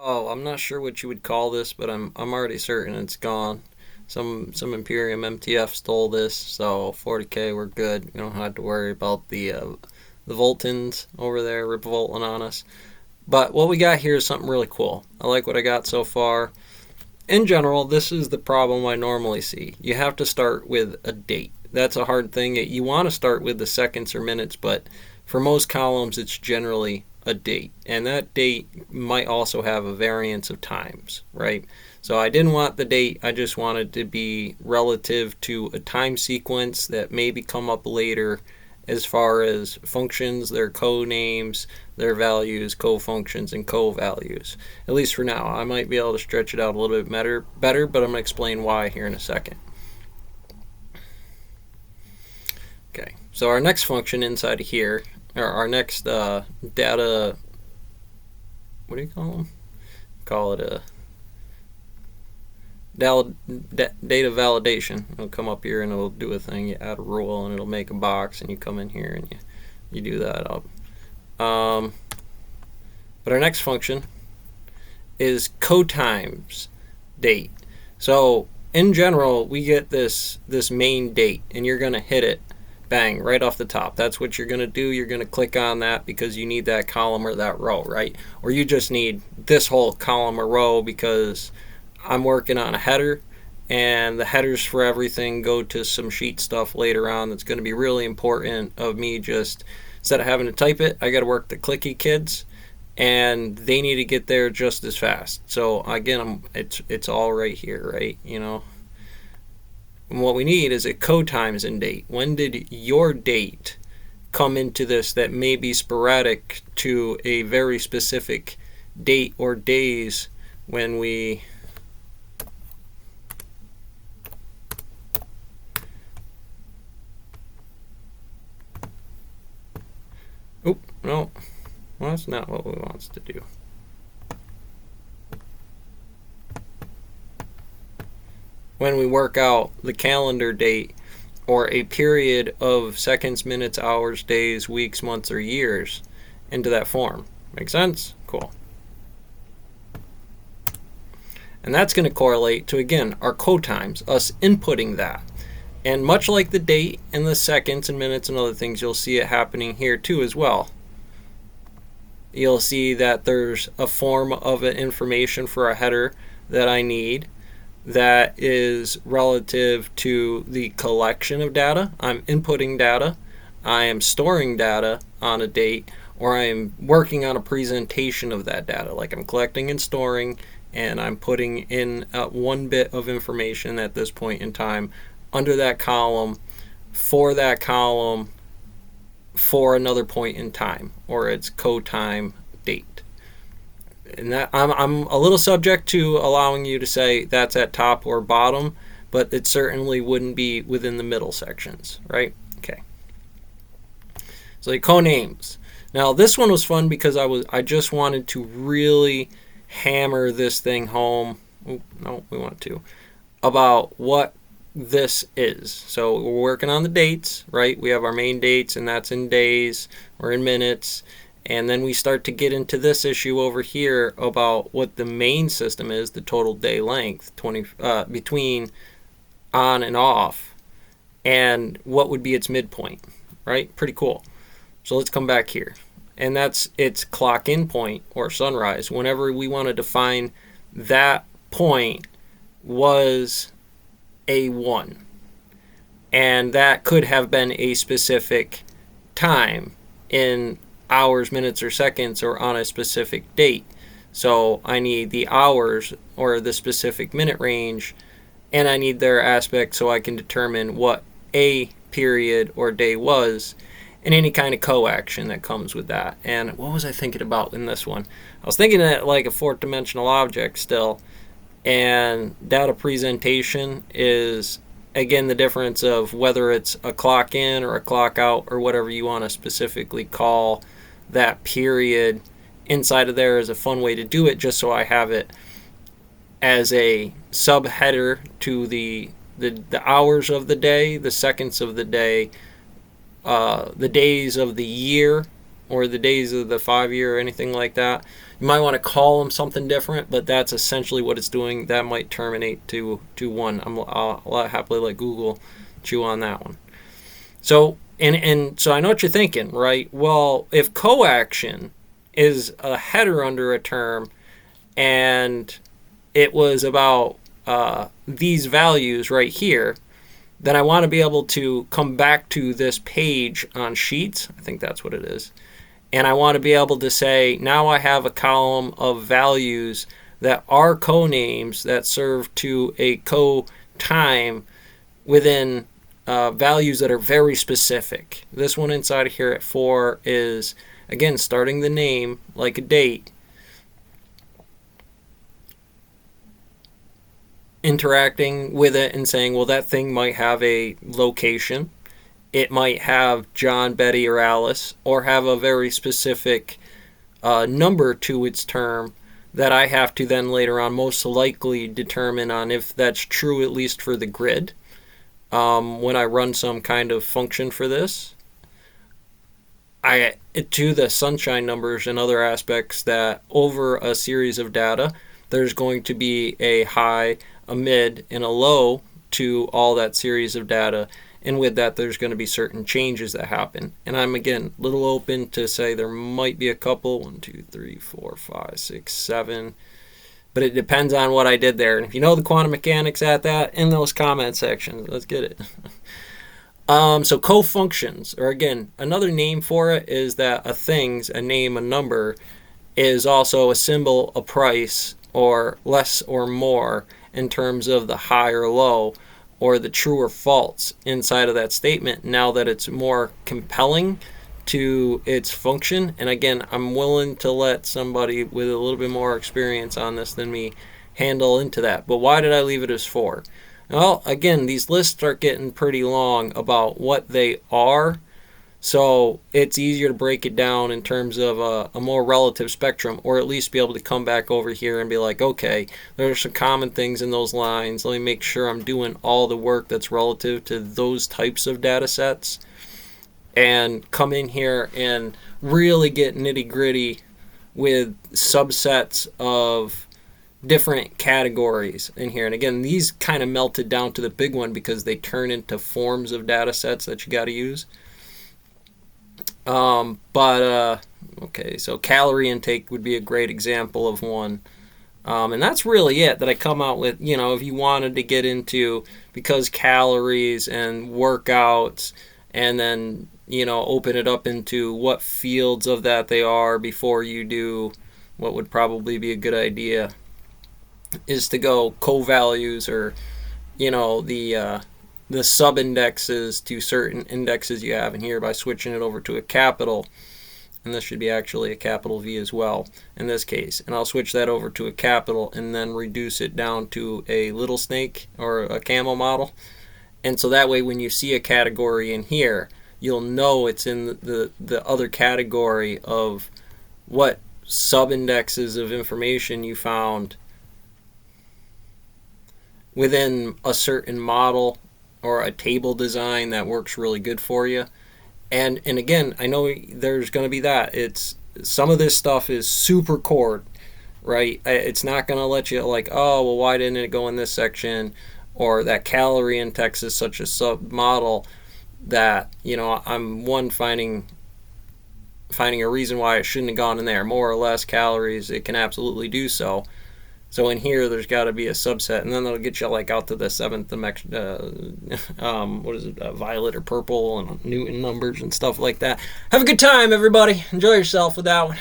Oh, I'm not sure what you would call this, but I'm already certain it's gone. Some Imperium MTF stole this, so 40k we're good. We don't have to worry about the Voltons over there revolting on us. But what we got here is something really cool. I like what I got so far. In general, this is the problem I normally see. You have to start with a date. That's a hard thing. You want to start with the seconds or minutes, but for most columns, it's generally a date. And that date might also have a variance of times, right? So I didn't want the date. I just wanted to be relative to a time sequence that maybe come up later as far as functions, their co-names, their values, co-functions, and co-values. At least for now. I might be able to stretch it out a little bit better, but I'm going to explain why here in a second. Okay, so our next function inside of here, or our next data, what do you call them? Call it a data validation. It'll come up here and it'll do a thing. You add a rule and it'll make a box, and you come in here and you do that up. But our next function is co-times date. So in general, we get this main date, and you're going to hit it, bang, right off the top. That's what you're going to do. You're going to click on that because you need that column or that row, right? Or you just need this whole column or row because I'm working on a header, and the headers for everything go to some sheet stuff later on that's going to be really important of me. Just instead of having to type it, I got to work the clicky kids, and they need to get there just as fast. So again, it's all right here, right? And what we need is a co-times and date. When did your date come into this that may be sporadic to a very specific date or days when we no, well, that's not what we want to do. When we work out the calendar date or a period of seconds, minutes, hours, days, weeks, months, or years into that form. Make sense? Cool. And that's going to correlate to, again, our co-times, us inputting that. And much like the date and the seconds and minutes and other things, you'll see it happening here too as well. You'll see that there's a form of an information for a header that I need that is relative to the collection of data. I'm inputting data, I am storing data on a date, or I am working on a presentation of that data. Like I'm collecting and storing, and I'm putting in one bit of information at this point in time under that column for another point in time, or its co-time date. And that I'm a little subject to allowing you to say that's at top or bottom, but it certainly wouldn't be within the middle sections, right? Okay. So the co-names. Now this one was fun because I just wanted to really hammer this thing home. We want to about what this is. So we're working on the dates, right? We have our main dates, and that's in days or in minutes. And then we start to get into this issue over here about what the main system is, the total day length, between on and off, and what would be its midpoint, right? Pretty cool. So let's come back here. And that's its clock in point or sunrise. Whenever we want to define that point was a 1. And that could have been a specific time in hours, minutes, or seconds, or on a specific date. So I need the hours or the specific minute range, and I need their aspect so I can determine what a period or day was, and any kind of co-action that comes with that. And what was I thinking about in this one? I was thinking that like a fourth dimensional object still, and data presentation is, again, the difference of whether it's a clock in or a clock out or whatever you want to specifically call that period inside of there is a fun way to do it, just so I have it as a subheader to the hours of the day, the seconds of the day, the days of the year, or the days of the 5 year or anything like that. You might want to call them something different, but that's essentially what it's doing. That might terminate to 1. I'll happily let Google chew on that one. So so I know what you're thinking, right? Well, if coaction is a header under a term and it was about these values right here, then I want to be able to come back to this page on Sheets. I think that's what it is. And I want to be able to say, now I have a column of values that are co-names that serve to a co-time within values that are very specific. This one inside of here at 4 is, again, starting the name like a date, interacting with it and saying, well, that thing might have a location. It might have John, Betty, or Alice, or have a very specific number to its term that I have to then later on most likely determine on if that's true, at least for the grid, when I run some kind of function for this. To the sunshine numbers and other aspects, that over a series of data, there's going to be a high, a mid, and a low to all that series of data. And with that, there's going to be certain changes that happen. And I'm, again, a little open to say there might be a couple, 1, 2, 3, 4, 5, 6, 7. But it depends on what I did there. And if you know the quantum mechanics at that, in those comment sections, let's get it. So co-functions, or again, another name for it is that a thing's, a name, a number, is also a symbol, a price, or less or more in terms of the high or low, or the true or false inside of that statement, now that it's more compelling to its function. And again, I'm willing to let somebody with a little bit more experience on this than me handle into that. But why did I leave it as 4? Well, again, these lists start getting pretty long about what they are, so it's easier to break it down in terms of a more relative spectrum, or at least be able to come back over here and be like, okay, there's some common things in those lines. Let me make sure I'm doing all the work that's relative to those types of data sets, and come in here and really get nitty gritty with subsets of different categories in here. And again, these kind of melted down to the big one because they turn into forms of data sets that you got to use. Okay, so calorie intake would be a great example of one. And that's really it that I come out with. If you wanted to get into, because calories and workouts, and then, open it up into what fields of that they are before you do what would probably be a good idea is to go co-values, or, the sub-indexes to certain indexes you have in here by switching it over to a capital. And this should be actually a capital V as well in this case. And I'll switch that over to a capital and then reduce it down to a little snake or a camel model. And so that way when you see a category in here, you'll know it's in the other category of what sub-indexes of information you found within a certain model or a table design that works really good for you. And again, I know there's going to be that. It's some of this stuff is super core, right? It's not going to let you like, oh, well, why didn't it go in this section? Or that calorie index is such a sub model that, I'm finding a reason why it shouldn't have gone in there. More or less calories, it can absolutely do so. So in here, there's got to be a subset, and then that'll get you like out to the 7th, violet or purple, and Newton numbers and stuff like that. Have a good time, everybody. Enjoy yourself with that one.